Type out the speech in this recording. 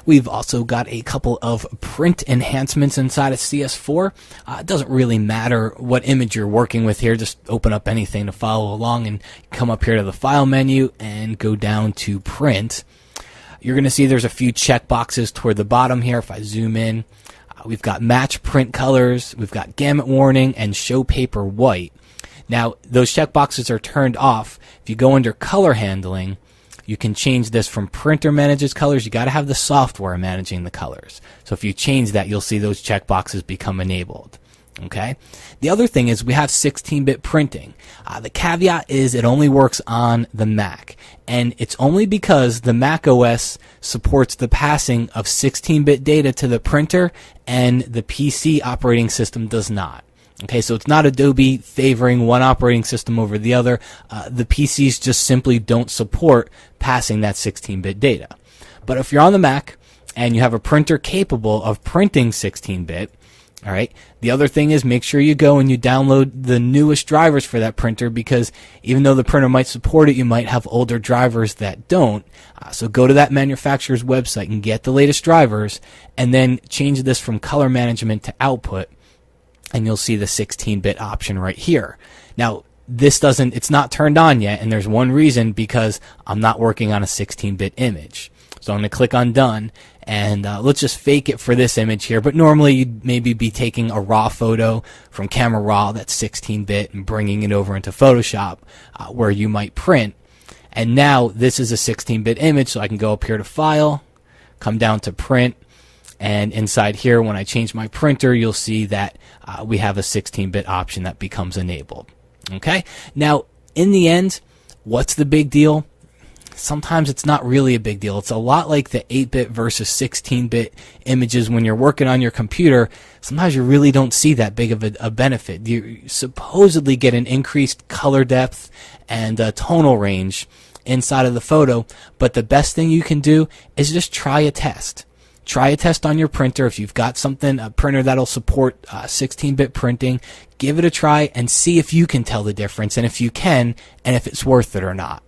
We've also got a couple of print enhancements inside of CS4. It doesn't really matter what image you're working with here. Just open up anything to follow along and come up here to the File menu and go down to Print. You're going to see there's a few checkboxes toward the bottom here. If I zoom in, we've got Match Print Colors, we've got Gamut Warning, and Show Paper White. Now, those checkboxes are turned off. If you go under Color Handling, you can change this from Printer Manages Colors. You got to have the software managing the colors. So if you change that, you'll see those checkboxes become enabled. Okay. The other thing is we have 16-bit printing. The caveat is it only works on the Mac, and it's only because the Mac OS supports the passing of 16-bit data to the printer, and the PC operating system does not. Okay, so it's not Adobe favoring one operating system over the other. The PCs just simply don't support passing that 16-bit data. But if you're on the Mac and you have a printer capable of printing 16-bit, all right, the other thing is make sure you go and you download the newest drivers for that printer, because even though the printer might support it, you might have older drivers that don't. So go to that manufacturer's website and get the latest drivers, and then change this from color management to output, and you'll see the 16-bit option right here. Now, it's not turned on yet, and there's one reason: because I'm not working on a 16-bit image. So I'm going to click on Done, and let's just fake it for this image here. But normally you'd maybe be taking a raw photo from Camera Raw that's 16-bit and bringing it over into Photoshop where you might print. And now this is a 16-bit image, so I can go up here to File, come down to Print, and inside here, when I change my printer, you'll see that we have a 16-bit option that becomes enabled. Okay? Now, in the end, what's the big deal? Sometimes it's not really a big deal. It's a lot like the 8-bit versus 16-bit images when you're working on your computer. Sometimes you really don't see that big of a benefit. You supposedly get an increased color depth and tonal range inside of the photo, but the best thing you can do is just try a test. Try a test on your printer. If you've got a printer that'll support 16-bit printing, give it a try and see if you can tell the difference, and if you can, and if it's worth it or not.